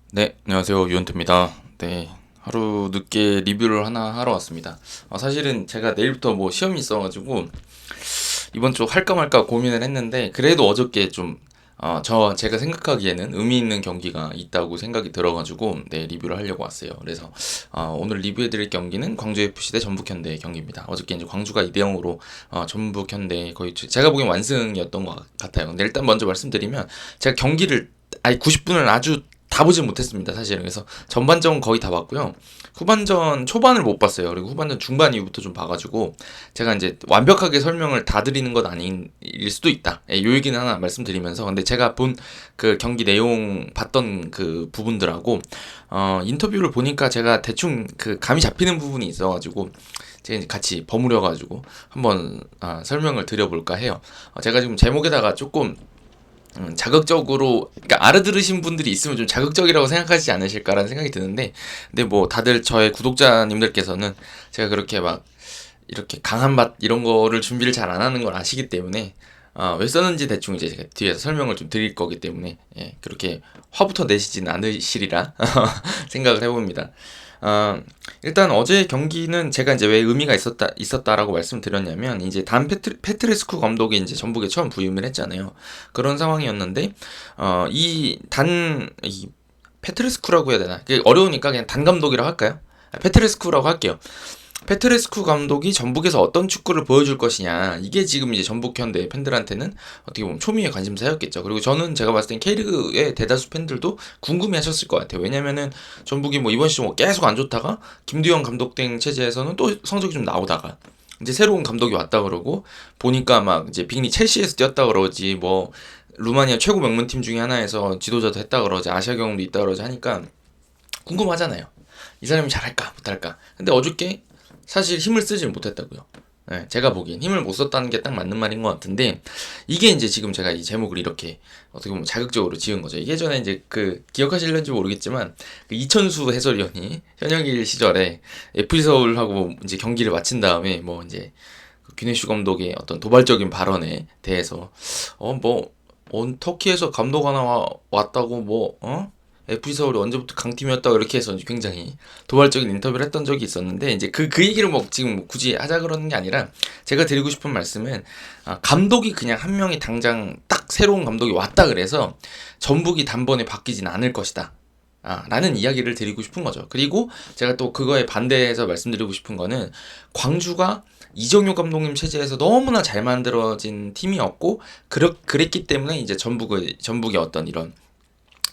네, 안녕하세요. 유현태입니다. 네, 하루 늦게 리뷰를 하나 하러 왔습니다. 사실은 제가 내일부터 뭐 시험이 있어가지고 이번 주 할까 말까 고민을 했는데 그래도 어저께 좀 제가 생각하기에는 의미 있는 경기가 있다고 생각이 들어가지고 네, 리뷰를 하려고 왔어요. 그래서 오늘 리뷰해드릴 경기는 광주 FC 대 전북 현대 경기입니다. 어저께 이제 광주가 2대 0으로 전북 현대 거의 제가 보기엔 완승이었던 것 같아요. 근데 일단 먼저 말씀드리면 제가 경기를 아니 90분을 아주 다 보진 못했습니다, 사실은. 그래서 전반전 거의 다 봤고요. 후반전 초반을 못 봤어요. 그리고 후반전 중반 이후부터 좀 봐가지고 제가 이제 완벽하게 설명을 다 드리는 건 아닐 수도 있다. 예, 요 얘기는 하나 말씀드리면서 근데 제가 본 그 경기 내용 봤던 그 부분들하고 인터뷰를 보니까 제가 대충 그 감이 잡히는 부분이 있어가지고 제가 이제 같이 버무려가지고 한번 설명을 드려볼까 해요. 제가 지금 제목에다가 조금 자극적으로, 그러니까 알아들으신 분들이 있으면 좀 자극적이라고 생각하지 않으실까라는 생각이 드는데, 근데 뭐 다들 저의 구독자님들께서는 제가 그렇게 막 이렇게 강한 맛 이런 거를 준비를 잘 안 하는 걸 아시기 때문에 왜 썼는지 대충 이제 제가 뒤에서 설명을 좀 드릴 거기 때문에 예, 그렇게 화부터 내시지는 않으시리라 생각을 해봅니다. 어, 일단 어제 경기는 제가 이제 왜 의미가 있었다라고 말씀드렸냐면 이제 단 페트레스쿠 감독이 이제 전북에 처음 부임을 했잖아요. 그런 상황이었는데 이 페트레스쿠라고 해야 되나? 어려우니까 그냥 단 감독이라고 할까요? 페트레스쿠라고 할게요. 페트레스쿠 감독이 전북에서 어떤 축구를 보여줄 것이냐, 이게 지금 이제 전북 현대 팬들한테는 어떻게 보면 초미의 관심사였겠죠. 그리고 저는 제가 봤을 땐 K리그의 대다수 팬들도 궁금해하셨을 것 같아요. 왜냐면은 전북이 뭐 이번 시즌 뭐 계속 안 좋다가 김두현 감독된 체제에서는 또 성적이 좀 나오다가 이제 새로운 감독이 왔다 그러고 보니까 막 이제 빅리 첼시에서 뛰었다 그러지, 뭐 루마니아 최고 명문팀 중에 하나에서 지도자도 했다 그러지, 아시아 경험도 있다 그러지 하니까 궁금하잖아요. 이 사람이 잘할까 못할까. 근데 어저께 사실 힘을 쓰질 못했다고요. 네, 제가 보기엔 힘을 못 썼다는 게 딱 맞는 말인 것 같은데, 이게 이제 지금 제가 이 제목을 이렇게 어떻게 보면 자극적으로 지은 거죠. 예전에 이제 그 기억하실는지 모르겠지만 그 이천수 해설위원이 현역일 시절에 FC 서울하고 이제 경기를 마친 다음에 뭐 이제 그 귀네슈 감독의 어떤 도발적인 발언에 대해서 터키에서 감독 하나 왔다고 FC 서울이 언제부터 강팀이었다고 이렇게 해서 굉장히 도발적인 인터뷰를 했던 적이 있었는데, 이제 그 얘기를 뭐 지금 뭐 굳이 하자 그러는 게 아니라 제가 드리고 싶은 말씀은 감독이 그냥 한 명이 당장 딱 새로운 감독이 왔다 그래서 전북이 단번에 바뀌진 않을 것이다. 라는 이야기를 드리고 싶은 거죠. 그리고 제가 또 그거에 반대해서 말씀드리고 싶은 거는 광주가 이정효 감독님 체제에서 너무나 잘 만들어진 팀이었고 그랬기 때문에 이제 전북의 어떤 이런,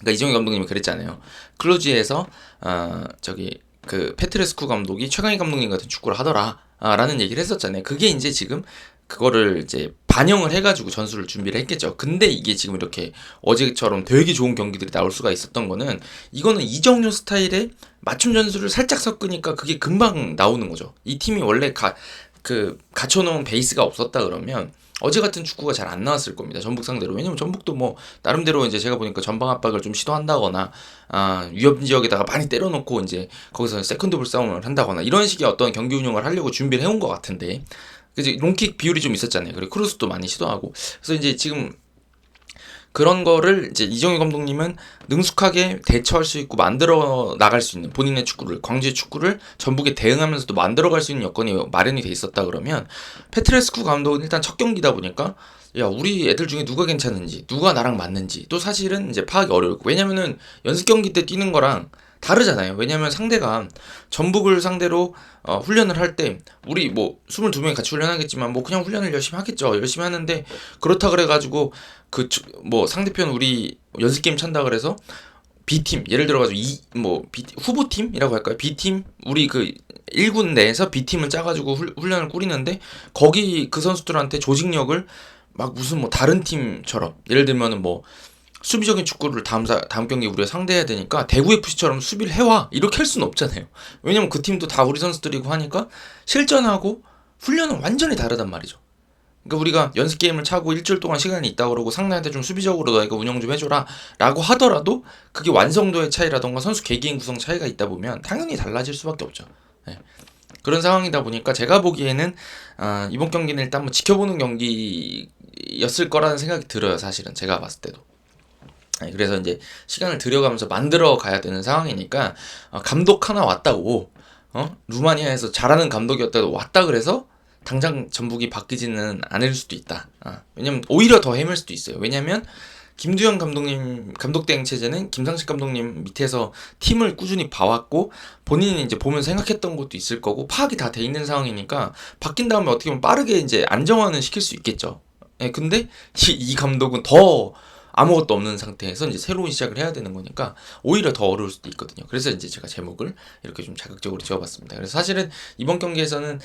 그러니까 이정희 감독님이 그랬잖아요. 클로지에서 저기 그 페트레스쿠 감독이 최강희 감독님 같은 축구를 하더라. 라는 얘기를 했었잖아요. 그게 이제 지금 그거를 이제 반영을 해가지고 전술을 준비를 했겠죠. 근데 이게 지금 이렇게 어제처럼 되게 좋은 경기들이 나올 수가 있었던 거는, 이거는 이정효 스타일의 맞춤 전술을 살짝 섞으니까 그게 금방 나오는 거죠. 이 팀이 원래 갖춰놓은 베이스가 없었다 그러면 어제 같은 축구가 잘 안 나왔을 겁니다. 전북 상대로. 왜냐면 전북도 뭐 나름대로 이제 제가 보니까 전방 압박을 좀 시도한다거나 위협 지역에다가 많이 때려놓고 이제 거기서 세컨드볼 싸움을 한다거나 이런 식의 어떤 경기 운영을 하려고 준비를 해온 것 같은데, 그지 롱킥 비율이 좀 있었잖아요. 그리고 크로스도 많이 시도하고. 그래서 이제 지금 그런 거를 이제 이정효 감독님은 능숙하게 대처할 수 있고 만들어 나갈 수 있는 본인의 축구를, 광주의 축구를 전북에 대응하면서도 만들어 갈 수 있는 여건이 마련이 돼 있었다 그러면, 페트레스쿠 감독은 일단 첫 경기다 보니까 야, 우리 애들 중에 누가 괜찮은지, 누가 나랑 맞는지 또 사실은 이제 파악이 어려울 거. 왜냐면은 연습 경기 때 뛰는 거랑 다르잖아요. 왜냐면 상대가 전북을 상대로 훈련을 할 때 우리 뭐 22명이 같이 훈련하겠지만 뭐 그냥 훈련을 열심히 하겠죠. 열심히 하는데 그렇다 그래가지고 뭐 상대편 우리 연습 게임 찬다 그래서 B팀 예를 들어가지고 후보팀이라고 할까요? B팀 우리 그 1군 내에서 B팀을 짜가지고 훈련을 꾸리는데 거기 그 선수들한테 조직력을 막 무슨 뭐 다른 팀처럼, 예를 들면은 뭐 수비적인 축구를 다음 경기 우리가 상대해야 되니까 대구 FC처럼 수비를 해와 이렇게 할 수는 없잖아요. 왜냐면 그 팀도 다 우리 선수들이고 하니까 실전하고 훈련은 완전히 다르단 말이죠. 그러니까 우리가 연습 게임을 차고 일주일 동안 시간이 있다 그러고 상대한테 좀 수비적으로 너희가 운영 좀 해줘라 라고 하더라도 그게 완성도의 차이라던가 선수 개개인 구성 차이가 있다 보면 당연히 달라질 수밖에 없죠. 네. 그런 상황이다 보니까 제가 보기에는 이번 경기는 일단 한번 지켜보는 경기였을 거라는 생각이 들어요. 사실은 제가 봤을 때도. 그래서 이제 시간을 들여가면서 만들어 가야 되는 상황이니까 감독 하나 왔다고 루마니아에서 잘하는 감독이었다고 왔다 그래서 당장 전북이 바뀌지는 않을 수도 있다. 왜냐면 오히려 더 헤맬 수도 있어요. 왜냐면 김두현 감독님 감독 대행 체제는 김상식 감독님 밑에서 팀을 꾸준히 봐왔고 본인이 이제 보면서 생각했던 것도 있을 거고 파악이 다 돼 있는 상황이니까 바뀐 다음에 어떻게 보면 빠르게 이제 안정화는 시킬 수 있겠죠. 근데 이 감독은 더 아무것도 없는 상태에서 이제 새로운 시작을 해야 되는 거니까 오히려 더 어려울 수도 있거든요. 그래서 이제 제가 제목을 이렇게 좀 자극적으로 지어봤습니다. 그래서 사실은 이번 경기에서는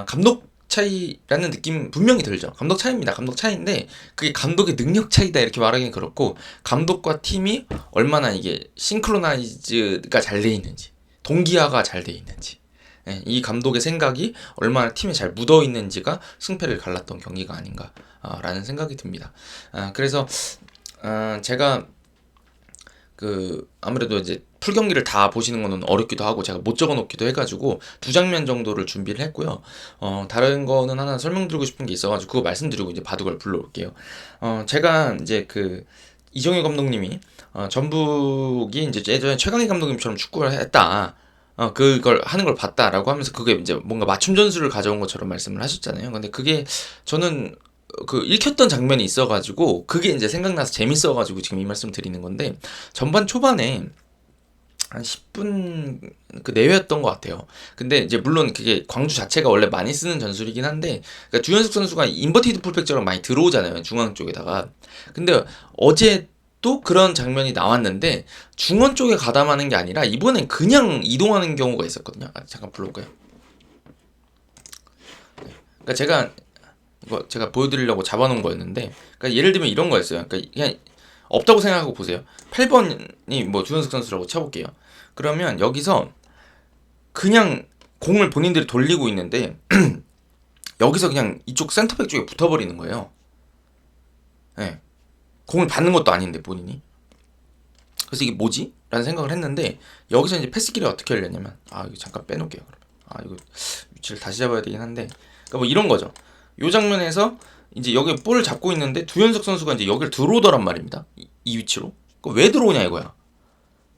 감독 차이라는 느낌 분명히 들죠. 감독 차이입니다. 감독 차이인데 그게 감독의 능력 차이다 이렇게 말하기는 그렇고 감독과 팀이 얼마나 이게 싱크로나이즈가 잘 돼 있는지 동기화가 잘 돼 있는지 이 감독의 생각이 얼마나 팀에 잘 묻어 있는지가 승패를 갈랐던 경기가 아닌가라는 생각이 듭니다. 그래서 제가 아무래도 이제 풀 경기를 다 보시는 거는 어렵기도 하고 제가 못 적어 놓기도 해가지고 두 장면 정도를 준비를 했고요. 다른 거는 하나 설명드리고 싶은 게 있어가지고 그거 말씀드리고 이제 바둑을 불러올게요. 제가 이제 이정효 감독님이 전북이 이제 예전에 최강희 감독님처럼 축구를 했다. 그걸 하는 걸 봤다라고 하면서 그게 이제 뭔가 맞춤 전술을 가져온 것처럼 말씀을 하셨잖아요. 근데 그게 저는 읽혔던 장면이 있어가지고 그게 이제 생각나서 재밌어가지고 지금 이 말씀 드리는 건데 전반 초반에 한 10분 내외였던 것 같아요. 근데 이제 물론 그게 광주 자체가 원래 많이 쓰는 전술이긴 한데 그러니까 주현석 선수가 인버티드 풀백처럼 많이 들어오잖아요. 중앙 쪽에다가. 근데 어제 또 그런 장면이 나왔는데 중원 쪽에 가담하는 게 아니라 이번엔 그냥 이동하는 경우가 있었거든요. 잠깐 불러볼까요? 그러니까 제가 보여드리려고 잡아놓은 거였는데, 그러니까 예를 들면 이런 거였어요. 그러니까 그냥 없다고 생각하고 보세요. 8번이 뭐 주현석 선수라고 쳐볼게요. 그러면 여기서 그냥 공을 본인들이 돌리고 있는데 여기서 그냥 이쪽 센터백 쪽에 붙어버리는 거예요. 네. 공을 받는 것도 아닌데 본인이. 그래서 이게 뭐지? 라는 생각을 했는데 여기서 이제 패스길을 어떻게 하려냐면 이거 잠깐 빼놓을게요. 그러면 이거 위치를 다시 잡아야 되긴 한데 그러니까 뭐 이런 거죠. 요 장면에서 이제 여기 볼을 잡고 있는데 두현석 선수가 이제 여기를 들어오더란 말입니다. 이 위치로. 왜 들어오냐 이거야.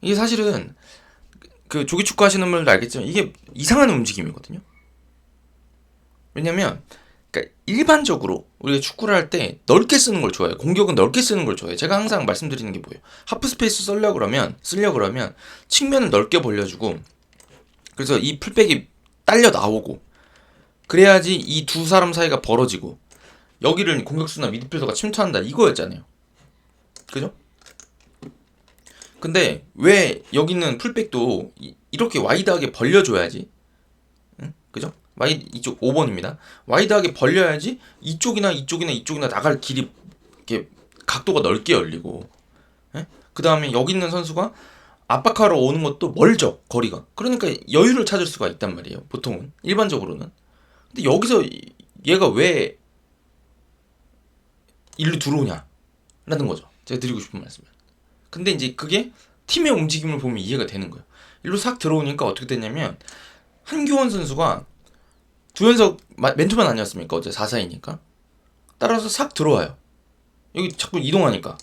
이게 사실은 조기 축구 하시는 분들도 알겠지만 이게 이상한 움직임이거든요. 왜냐면 그러니까 일반적으로 우리가 축구를 할 때 넓게 쓰는 걸 좋아해요. 공격은 넓게 쓰는 걸 좋아해요. 제가 항상 말씀드리는 게 뭐예요? 하프 스페이스 쓰려고 그러면 측면을 넓게 벌려주고 그래서 이 풀백이 딸려 나오고 그래야지 이 두 사람 사이가 벌어지고 여기를 공격수나 미드필더가 침투한다 이거였잖아요. 그죠? 근데 왜 여기는 풀백도 이렇게 와이드하게 벌려줘야지? 응? 그죠? 이쪽 5번입니다. 와이드하게 벌려야지 이쪽이나 나갈 길이 이렇게 각도가 넓게 열리고 그 다음에 여기 있는 선수가 압박하러 오는 것도 멀죠. 거리가. 그러니까 여유를 찾을 수가 있단 말이에요. 보통은. 일반적으로는. 근데 여기서 얘가 왜 일로 들어오냐 라는 거죠. 제가 드리고 싶은 말씀은. 근데 이제 그게 팀의 움직임을 보면 이해가 되는 거예요. 일로 싹 들어오니까 어떻게 됐냐면 한교원 선수가 두현석 맨투맨 아니었습니까? 어제 4-4이니까. 따라서 싹 들어와요. 여기 자꾸 이동하니까.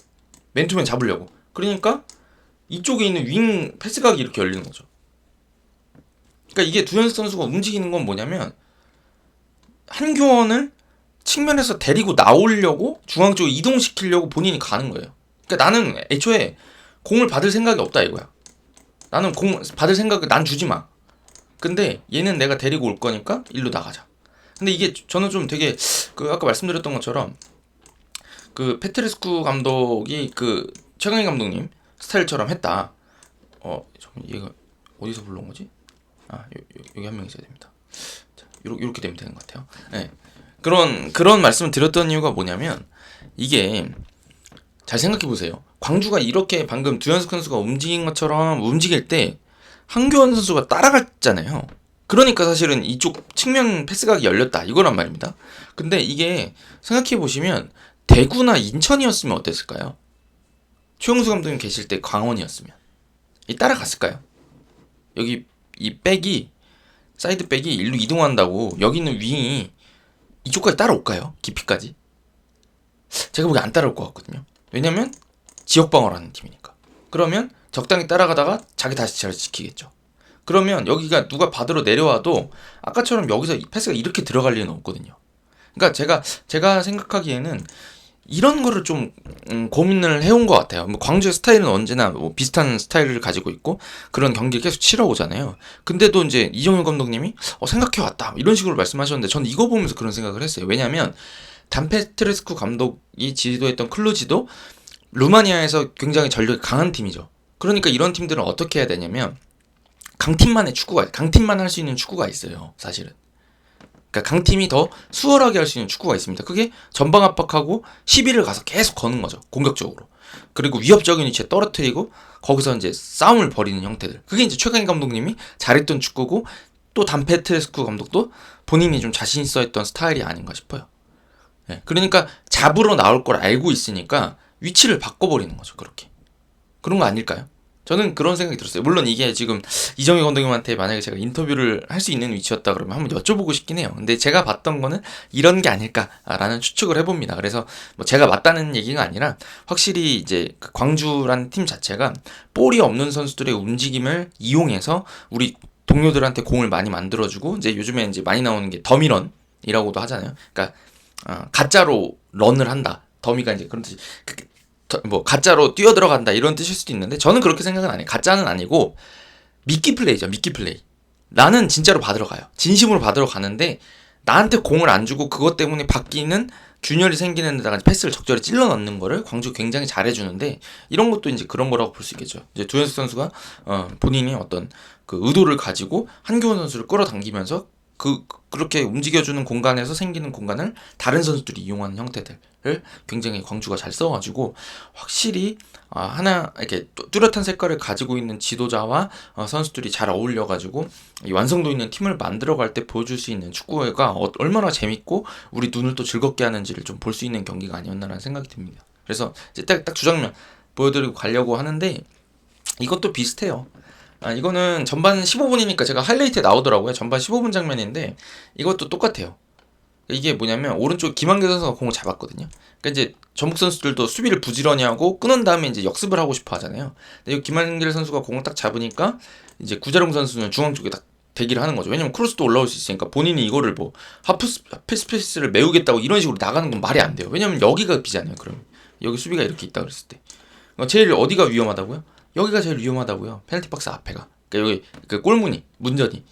맨투맨 잡으려고. 그러니까 이쪽에 있는 윙 패스각이 이렇게 열리는 거죠. 그러니까 이게 두현석 선수가 움직이는 건 뭐냐면 한교원을 측면에서 데리고 나오려고 중앙 쪽에 이동시키려고 본인이 가는 거예요. 그러니까 나는 애초에 공을 받을 생각이 없다 이거야. 나는 공 받을 생각을 난 주지 마. 근데 얘는 내가 데리고 올 거니까 일로 나가자. 근데 이게 저는 좀 되게 아까 말씀드렸던 것처럼 페트레스쿠 감독이 최강희 감독님 스타일처럼 했다. 얘가 어디서 불러온 거지? 여기 한 명 있어야 됩니다. 자, 요렇게 되면 되는 것 같아요. 네. 그런 말씀을 드렸던 이유가 뭐냐면 이게 잘 생각해 보세요. 광주가 이렇게 방금 두현석 선수가 움직인 것처럼 움직일 때 한교원 선수가 따라갔잖아요. 그러니까 사실은 이쪽 측면 패스각이 열렸다 이거란 말입니다. 근데 이게 생각해 보시면 대구나 인천이었으면 어땠을까요? 최용수 감독님 계실 때 광원이었으면 따라갔을까요? 여기 이 백이 사이드 백이 일로 이동한다고 여기 있는 윙이 이쪽까지 따라올까요? 깊이까지? 제가 보기엔 안 따라올 것 같거든요. 왜냐면 지역 방어를 하는 팀이니까. 그러면 적당히 따라가다가 자기 다시 잘 지키겠죠. 그러면 여기가 누가 받으러 내려와도 아까처럼 여기서 패스가 이렇게 들어갈 리는 없거든요. 그러니까 제가 생각하기에는 이런 거를 좀 고민을 해온 것 같아요. 뭐 광주의 스타일은 언제나 뭐 비슷한 스타일을 가지고 있고 그런 경기를 계속 치러오잖아요. 근데도 이제 이정효 감독님이 생각해왔다 이런 식으로 말씀하셨는데 저는 이거 보면서 그런 생각을 했어요. 왜냐하면 단페트레스쿠 감독이 지도했던 클루지도 루마니아에서 굉장히 전력이 강한 팀이죠. 그러니까 이런 팀들은 어떻게 해야 되냐면 강팀만 할 수 있는 축구가 있어요. 사실은. 그러니까 강팀이 더 수월하게 할 수 있는 축구가 있습니다. 그게 전방 압박하고 시비를 가서 계속 거는 거죠. 공격적으로. 그리고 위협적인 위치에 떨어뜨리고 거기서 이제 싸움을 벌이는 형태들. 그게 이제 최강희 감독님이 잘했던 축구고 또 단페트레스쿠 감독도 본인이 좀 자신 있어 했던 스타일이 아닌가 싶어요. 네. 그러니까 잡으러 나올 걸 알고 있으니까 위치를 바꿔버리는 거죠. 그렇게. 그런 거 아닐까요? 저는 그런 생각이 들었어요. 물론 이게 지금 이정효 감독님한테 만약에 제가 인터뷰를 할 수 있는 위치였다 그러면 한번 여쭤보고 싶긴 해요. 근데 제가 봤던 거는 이런 게 아닐까라는 추측을 해봅니다. 그래서 뭐 제가 맞다는 얘기가 아니라 확실히 이제 그 광주라는 팀 자체가 볼이 없는 선수들의 움직임을 이용해서 우리 동료들한테 공을 많이 만들어주고 이제 요즘에 이제 많이 나오는 게 더미런이라고도 하잖아요. 그러니까 가짜로 런을 한다. 더미가 이제 그런 뜻이 뭐 가짜로 뛰어들어간다 이런 뜻일 수도 있는데 저는 그렇게 생각은 안 해요. 가짜는 아니고 미끼 플레이죠. 미끼 플레이. 나는 진짜로 받으러 가요. 진심으로 받으러 가는데 나한테 공을 안 주고 그것 때문에 바뀌는 균열이 생기는 데다가 패스를 적절히 찔러 넣는 거를 광주 굉장히 잘해주는데 이런 것도 이제 그런 거라고 볼 수 있겠죠. 이제 두현석 선수가 본인이 어떤 그 의도를 가지고 한교원 선수를 끌어당기면서 그렇게 움직여주는 공간에서 생기는 공간을 다른 선수들이 이용하는 형태들을 굉장히 광주가 잘 써가지고 확실히 하나 이렇게 뚜렷한 색깔을 가지고 있는 지도자와 선수들이 잘 어울려가지고 이 완성도 있는 팀을 만들어갈 때 보여줄 수 있는 축구가 얼마나 재밌고 우리 눈을 또 즐겁게 하는지를 좀 볼 수 있는 경기가 아니었나라는 생각이 듭니다. 그래서 이제 딱 두 장면 보여드리고 가려고 하는데 이것도 비슷해요. 이거는 전반 15분이니까 제가 하이라이트에 나오더라고요. 전반 15분 장면인데 이것도 똑같아요. 이게 뭐냐면 오른쪽 김한길 선수가 공을 잡았거든요. 그러니까 이제 전북 선수들도 수비를 부지런히 하고 끊은 다음에 이제 역습을 하고 싶어 하잖아요. 근데 이 김한길 선수가 공을 딱 잡으니까 이제 구자룡 선수는 중앙 쪽에 딱 대기를 하는 거죠. 왜냐면 크로스도 올라올 수 있으니까 본인이 이거를 뭐 하프 스페이스를 메우겠다고 이런 식으로 나가는 건 말이 안 돼요. 왜냐면 여기가 비잖아요. 그럼 여기 수비가 이렇게 있다 그랬을 때 제일 어디가 위험하다고요? 여기가 제일 위험하다고요. 페널티 박스 앞에가. 그러니까 여기 그 골문이 문전이.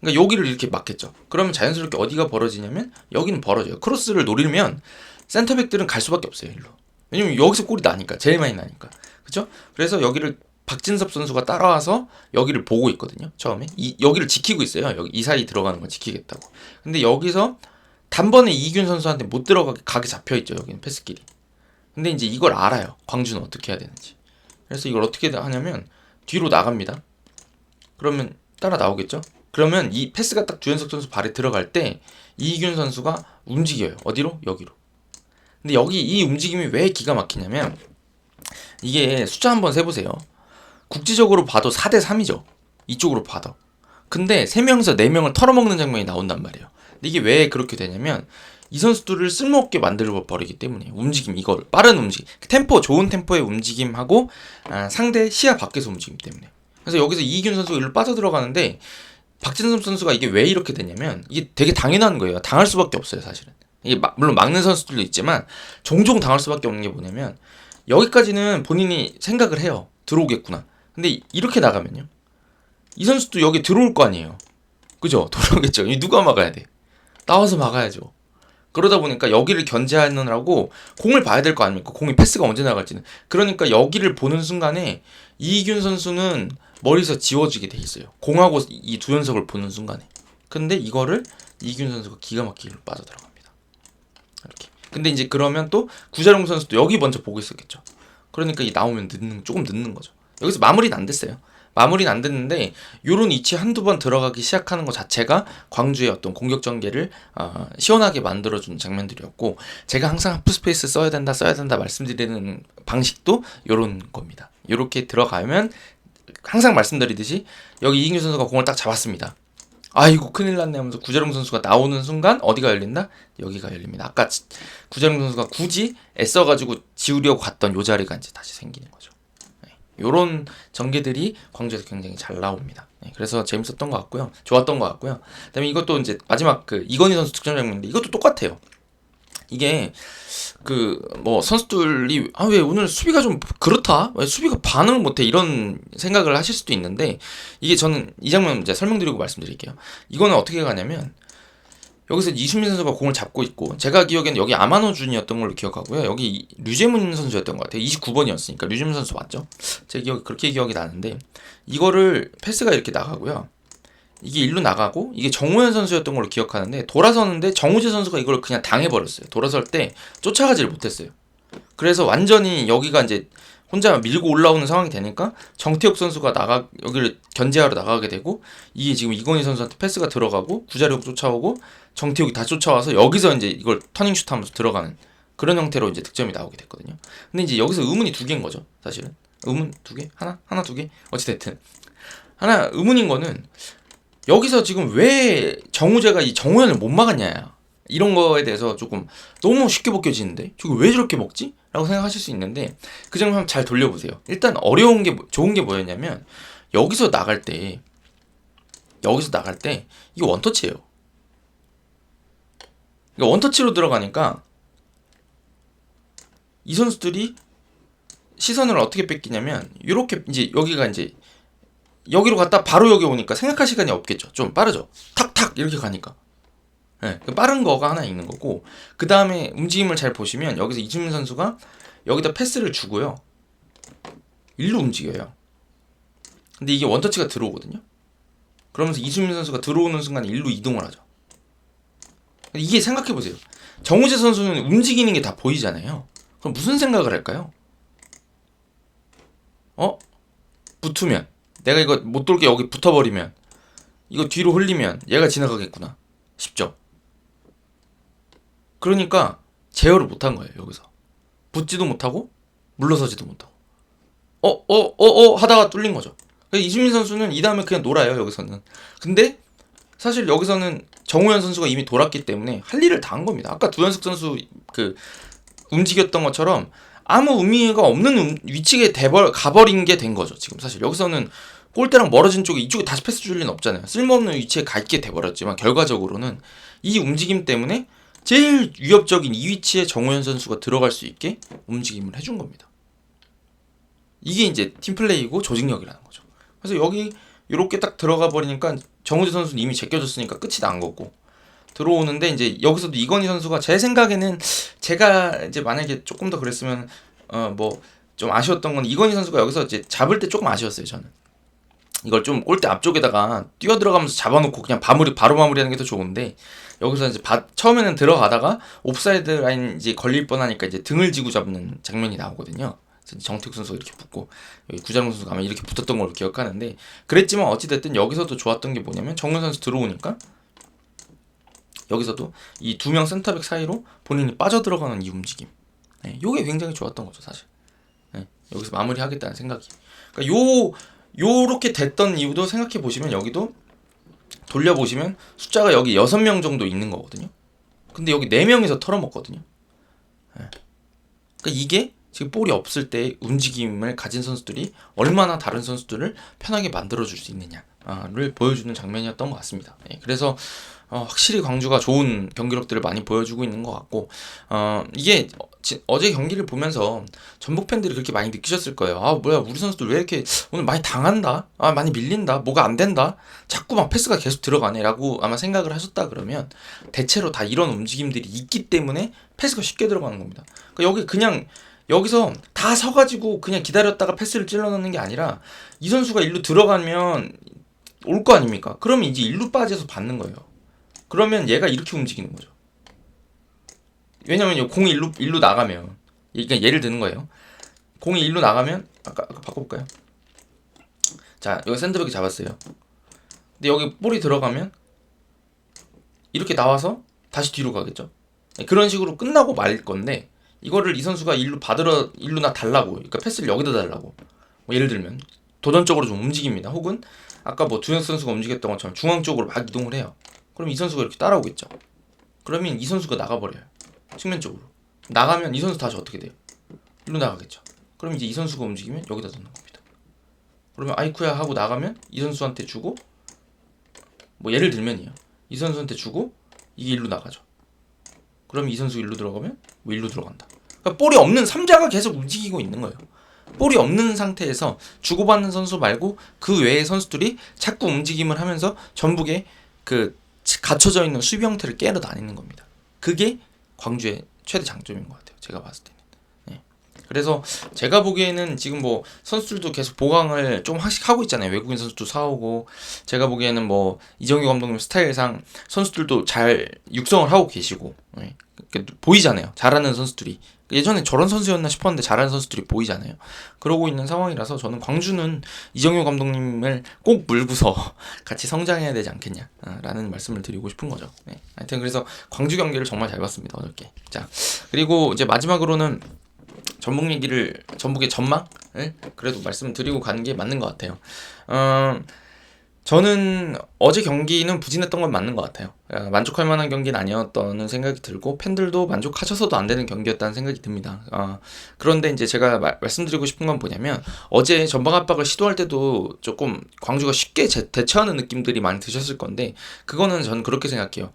그러니까 여기를 이렇게 막겠죠. 그러면 자연스럽게 어디가 벌어지냐면 여기는 벌어져요. 크로스를 노리면 센터백들은 갈 수밖에 없어요. 일로. 왜냐면 여기서 골이 나니까. 제일 많이 나니까. 그렇죠? 그래서 여기를 박진섭 선수가 따라와서 여기를 보고 있거든요. 처음에. 여기를 지키고 있어요. 여기 이 사이 들어가는 걸 지키겠다고. 근데 여기서 단번에 이균 선수한테 못 들어가게 잡혀 있죠. 여기는 패스길이. 근데 이제 이걸 알아요. 광주는 어떻게 해야 되는지. 그래서 이걸 어떻게 하냐면 뒤로 나갑니다. 그러면 따라 나오겠죠? 그러면 이 패스가 딱 주현석 선수 발에 들어갈 때 이균 선수가 움직여요. 어디로? 여기로. 근데 여기 이 움직임이 왜 기가 막히냐면 이게 숫자 한번 세보세요. 국지적으로 봐도 4대3이죠. 이쪽으로 봐도. 근데 3명에서 4명을 털어먹는 장면이 나온단 말이에요. 근데 이게 왜 그렇게 되냐면 이 선수들을 쓸모없게 만들어 버리기 때문에 움직임 이걸 빠른 움직임 템포 좋은 템포의 움직임하고 상대 시야 밖에서 움직임 때문에 그래서 여기서 이기균 선수가 일로 빠져들어가는데 박진섭 선수가 이게 왜 이렇게 되냐면 이게 되게 당연한 거예요. 당할 수밖에 없어요. 사실은 이게 물론 막는 선수들도 있지만 종종 당할 수밖에 없는 게 뭐냐면 여기까지는 본인이 생각을 해요. 들어오겠구나. 근데 이렇게 나가면요 이 선수도 여기 들어올 거 아니에요. 그죠? 들어오겠죠. 이 누가 막아야 돼? 나와서 막아야죠. 그러다 보니까 여기를 견제하느라고 공을 봐야 될 거 아닙니까? 공이 패스가 언제 나갈지는. 그러니까 여기를 보는 순간에 이균 선수는 머리에서 지워지게 돼 있어요. 공하고 이 두 연속을 보는 순간에. 근데 이거를 이균 선수가 기가 막히게 빠져들어갑니다. 이렇게. 근데 이제 그러면 또 구자룡 선수도 여기 먼저 보고 있었겠죠. 그러니까 이 나오면 조금 늦는 거죠. 여기서 마무리는 안 됐어요. 마무리는 안 됐는데 요런 위치 한두 번 들어가기 시작하는 것 자체가 광주의 어떤 공격 전개를 시원하게 만들어준 장면들이었고 제가 항상 하프스페이스 써야 된다 말씀드리는 방식도 요런 겁니다. 요렇게 들어가면 항상 말씀드리듯이 여기 이인규 선수가 공을 딱 잡았습니다. 아이고 큰일 났네 하면서 구자룡 선수가 나오는 순간 어디가 열린다? 여기가 열립니다. 아까 구자룡 선수가 굳이 애써가지고 지우려고 갔던 요 자리가 이제 다시 생기는 거죠. 네. 요런 전개들이 광주에서 굉장히 잘 나옵니다. 네. 그래서 재밌었던 것 같고요. 좋았던 것 같고요. 그다음에 이것도 이제 마지막 그 이건희 선수 득점 장면인데 이것도 똑같아요. 이게 그 뭐 선수들이 아 왜 오늘 수비가 좀 그렇다? 왜 수비가 반응을 못해? 이런 생각을 하실 수도 있는데 이게 저는 이 장면 이제 설명드리고 말씀드릴게요. 이거는 어떻게 가냐면 여기서 이수민 선수가 공을 잡고 있고 제가 기억에는 여기 아마노 준이었던 걸로 기억하고요. 여기 류재문 선수였던 것 같아요. 29번이었으니까 류재문 선수 맞죠? 제 기억 그렇게 기억이 나는데 이거를 패스가 이렇게 나가고요. 이게 일로 나가고 이게 정우현 선수였던 걸로 기억하는데 돌아서는데 정우재 선수가 이걸 그냥 당해버렸어요. 돌아설 때 쫓아가지를 못했어요. 그래서 완전히 여기가 이제 혼자 밀고 올라오는 상황이 되니까 정태욱 선수가 여기를 견제하러 나가게 되고 이게 지금 이건희 선수한테 패스가 들어가고 구자룡 쫓아오고 정태욱이 다 쫓아와서 여기서 이제 이걸 터닝슛 하면서 들어가는 그런 형태로 이제 득점이 나오게 됐거든요. 근데 이제 여기서 의문이 두 개인 거죠. 사실은 의문 두 개? 하나 두 개? 어찌됐든 하나 의문인 거는 여기서 지금 왜 정우재가 이 정우현을 못 막았냐 이런 거에 대해서 조금 너무 쉽게 벗겨지는데 저거 왜 저렇게 먹지? 라고 생각하실 수 있는데 그 점을 한번 잘 돌려보세요. 일단 어려운 게 좋은 게 뭐였냐면 여기서 나갈 때 이게 원터치예요. 그러니까 원터치로 들어가니까 이 선수들이 시선을 어떻게 뺏기냐면 이렇게 이제 여기가 이제 여기로 갔다 바로 여기 오니까 생각할 시간이 없겠죠. 좀 빠르죠. 탁탁 이렇게 가니까. 네, 빠른 거가 하나 있는 거고 그 다음에 움직임을 잘 보시면 여기서 이수민 선수가 여기다 패스를 주고요. 일로 움직여요. 근데 이게 원터치가 들어오거든요. 그러면서 이수민 선수가 들어오는 순간 일로 이동을 하죠. 이게 생각해보세요. 정우재 선수는 움직이는 게 다 보이잖아요. 그럼 무슨 생각을 할까요? 붙으면 내가 이거 못 돌게 여기 붙어버리면 이거 뒤로 흘리면 얘가 지나가겠구나 싶죠. 그러니까 제어를 못한 거예요. 여기서 붙지도 못하고 물러서지도 못하고 하다가 뚫린 거죠. 이수민 선수는 이 다음에 그냥 놀아요. 여기서는. 근데 사실 여기서는 정우현 선수가 이미 돌았기 때문에 할 일을 다 한 겁니다. 아까 두현석 선수 그 움직였던 것처럼 아무 의미가 없는 위치에 가버린 게 된 거죠. 지금 사실 여기서는 골대랑 멀어진 쪽에 이쪽에 다시 패스 줄 리는 없잖아요. 쓸모없는 위치에 가 있게 돼버렸지만 결과적으로는 이 움직임 때문에 제일 위협적인 이 위치에 정우현 선수가 들어갈 수 있게 움직임을 해준 겁니다. 이게 이제 팀플레이고 조직력이라는 거죠. 그래서 여기 이렇게 딱 들어가 버리니까 정우재 선수는 이미 제껴졌으니까 끝이 난 거고 들어오는데 이제 여기서도 이건희 선수가 제 생각에는 제가 이제 만약에 조금 더 그랬으면 뭐 좀 아쉬웠던 건 이건희 선수가 여기서 이제 잡을 때 조금 아쉬웠어요. 저는 이걸 좀 골대 앞쪽에다가 뛰어 들어가면서 잡아놓고 그냥 바로 마무리하는 게 더 좋은데 여기서 이제 처음에는 들어가다가 옵사이드 라인 이제 걸릴 뻔하니까 이제 등을 지고 잡는 장면이 나오거든요. 정태욱 선수가 이렇게 붙고 여기 구자룡 선수가 아마 이렇게 붙었던 걸로 기억하는데 그랬지만 어찌됐든 여기서도 좋았던 게 뭐냐면 정우현 선수 들어오니까 여기서도 이 두 명 센터백 사이로 본인이 빠져들어가는 이 움직임 요게 굉장히 좋았던 거죠 사실. 여기서 마무리하겠다는 생각이. 그러니까 요렇게 됐던 이유도 생각해 보시면 여기도 돌려보시면 숫자가 여기 6명 정도 있는 거거든요. 근데 여기 4명이서 털어먹거든요. 그러니까 이게 지금 볼이 없을 때 움직임을 가진 선수들이 얼마나 다른 선수들을 편하게 만들어줄 수 있느냐를 보여주는 장면이었던 것 같습니다. 그래서 확실히 광주가 좋은 경기력들을 많이 보여주고 있는 것 같고 이게 어제 경기를 보면서 전북 팬들이 그렇게 많이 느끼셨을 거예요. 아 뭐야 우리 선수들 왜 이렇게 오늘 많이 당한다, 많이 밀린다, 뭐가 안 된다, 자꾸 막 패스가 계속 들어가네라고 아마 생각을 하셨다 그러면 대체로 다 이런 움직임들이 있기 때문에 패스가 쉽게 들어가는 겁니다. 그러니까 여기 그냥 여기서 다 서가지고 그냥 기다렸다가 패스를 찔러 넣는 게 아니라 이 선수가 일로 들어가면 올 거 아닙니까? 그러면 이제 일로 빠져서 받는 거예요. 그러면 얘가 이렇게 움직이는 거죠. 왜냐면 공이 일로 나가면 그러니까 예를 드는 거예요. 공이 일로 나가면 아까 바꿔볼까요? 자 여기 샌드백이 잡았어요. 근데 여기 볼이 들어가면 이렇게 나와서 다시 뒤로 가겠죠. 그런 식으로 끝나고 말 건데 이거를 이 선수가 일로 나 달라고, 그러니까 패스를 여기다 달라고 뭐 예를 들면 도전적으로 좀 움직입니다. 혹은 아까 뭐 두현 선수가 움직였던 것처럼 중앙 쪽으로 막 이동을 해요. 그럼 이 선수가 이렇게 따라오겠죠. 그러면 이 선수가 나가버려요. 측면 쪽으로. 나가면 이 선수 다시 어떻게 돼요? 일로 나가겠죠. 그럼 이제 이 선수가 움직이면 여기다 넣는 겁니다. 그러면 아이쿠야 하고 나가면 이 선수한테 주고, 뭐 예를 들면이요, 이 선수한테 주고 이게 일로 나가죠. 그럼 이 선수 일로 들어가면 뭐 일로 들어간다. 그러니까 볼이 없는 3자가 계속 움직이고 있는 거예요. 볼이 없는 상태에서 주고받는 선수 말고 그 외의 선수들이 자꾸 움직임을 하면서 전북의 그 갖춰져 있는 수비 형태를 깨러 다니는 겁니다. 그게 광주의 최대 장점인 것 같아요. 제가 봤을 때는. 네. 그래서 제가 보기에는 지금 뭐 선수들도 계속 보강을 좀 하씩 하고 있잖아요. 외국인 선수도 사오고, 제가 보기에는 뭐 이정효 감독님 스타일상 선수들도 잘 육성을 하고 계시고, 네. 보이잖아요. 잘하는 선수들이. 예전에 저런 선수였나 싶었는데 잘하는 선수들이 보이잖아요. 그러고 있는 상황이라서 저는 광주는 이정효 감독님을 꼭 물고서 같이 성장해야 되지 않겠냐라는 말씀을 드리고 싶은 거죠. 네. 하여튼 그래서 광주 경기를 정말 잘 봤습니다. 어저께. 자, 그리고 이제 마지막으로는 전북의 전망을 그래도 말씀드리고 가는 게 맞는 것 같아요. 저는 어제 경기는 부진했던 건 맞는 것 같아요. 만족할 만한 경기는 아니었다는 생각이 들고, 팬들도 만족하셔서도 안 되는 경기였다는 생각이 듭니다. 그런데 이제 제가 말씀드리고 싶은 건 뭐냐면, 어제 전방 압박을 시도할 때도 조금 광주가 쉽게 대처하는 느낌들이 많이 드셨을 건데, 그거는 저는 그렇게 생각해요.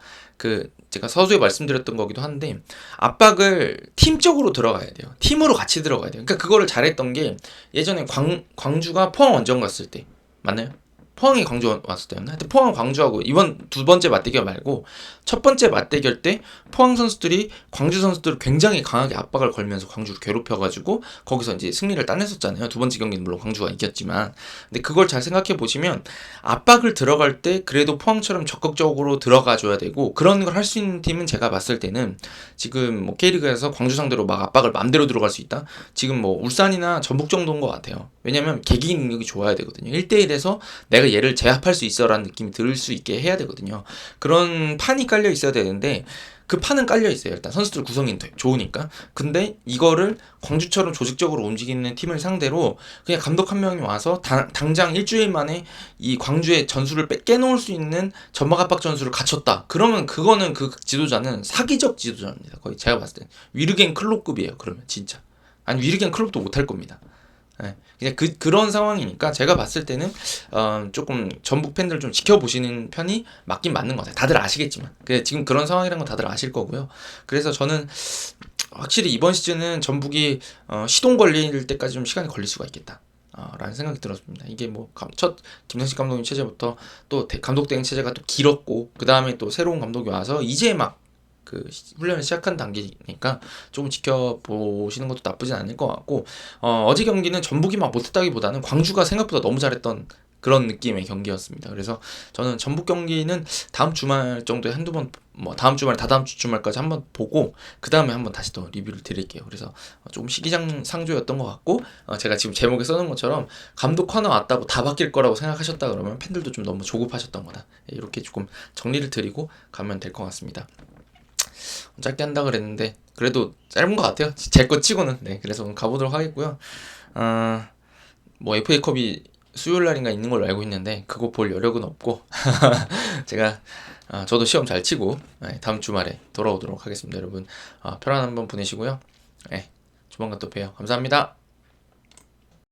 제가 서두에 말씀드렸던 거기도 한데, 압박을 팀적으로 들어가야 돼요. 팀으로 같이 들어가야 돼요. 그러니까 그거를 잘했던 게, 예전에 광주가 포항 원정 갔을 때 맞나요? 포항이 광주 왔을 때였나? 하여튼 포항 광주하고 이번 두 번째 맞대결 말고 첫 번째 맞대결 때 포항 선수들이 광주 선수들을 굉장히 강하게 압박을 걸면서 광주를 괴롭혀가지고 거기서 이제 승리를 따냈었잖아요. 두 번째 경기는 물론 광주가 이겼지만, 근데 그걸 잘 생각해 보시면 압박을 들어갈 때 그래도 포항처럼 적극적으로 들어가줘야 되고, 그런 걸 할 수 있는 팀은 제가 봤을 때는 지금 뭐 K리그에서 광주 상대로 막 압박을 맘대로 들어갈 수 있다? 지금 뭐 울산이나 전북 정도인 것 같아요. 왜냐면 개개인 능력이 좋아야 되거든요. 1대1에서 내가 얘를 제압할 수 있어라는 느낌이 들 수 있게 해야 되거든요. 그런 판이 깔려 있어야 되는데 그 판은 깔려 있어요. 일단 선수들 구성이 좋으니까. 근데 이거를 광주처럼 조직적으로 움직이는 팀을 상대로 그냥 감독 한 명이 와서 당장 일주일 만에 이 광주의 전술을 깨놓을 수 있는 전막 압박 전술을 갖췄다. 그러면 그거는 그 지도자는 사기적 지도자입니다. 거의 제가 봤을 때 위르겐 클롭급이에요. 그러면 진짜. 아니 위르겐 클롭도 못할 겁니다. 네. 그냥 그런 상황이니까 제가 봤을 때는 조금 전북 팬들 좀 지켜보시는 편이 맞긴 맞는 것 같아요. 다들 아시겠지만 지금 그런 상황이라는 건 다들 아실 거고요. 그래서 저는 확실히 이번 시즌은 전북이 시동 걸릴 때까지 좀 시간이 걸릴 수가 있겠다 라는 생각이 들었습니다. 이게 뭐 첫 김상식 감독님 체제부터 또 감독 대행 체제가 또 길었고, 그 다음에 또 새로운 감독이 와서 이제 막 훈련을 시작한 단계니까 조금 지켜보시는 것도 나쁘진 않을 것 같고, 어제 경기는 전북이 막 못했다기보다는 광주가 생각보다 너무 잘했던 그런 느낌의 경기였습니다. 그래서 저는 전북 경기는 다음 주말 정도에 한두 번, 뭐 다음 주말, 다다음 주 주말까지 한번 보고 그 다음에 한번 다시 또 리뷰를 드릴게요. 그래서 조금 시기상조였던 것 같고, 제가 지금 제목에 써놓은 것처럼 감독 하나 왔다고 다 바뀔 거라고 생각하셨다 그러면 팬들도 좀 너무 조급하셨던 거다. 이렇게 조금 정리를 드리고 가면 될 것 같습니다. 짧게 한다 그랬는데 그래도 짧은 것 같아요. 제 거 치고는. 네, 그래서 오늘 가보도록 하겠고요. 뭐 FA컵이 수요일 날인가 있는 걸로 알고 있는데 그거 볼 여력은 없고 제가 저도 시험 잘 치고 다음 주말에 돌아오도록 하겠습니다. 여러분 편안한 한 번 보내시고요. 네, 조만간 또 봬요. 감사합니다.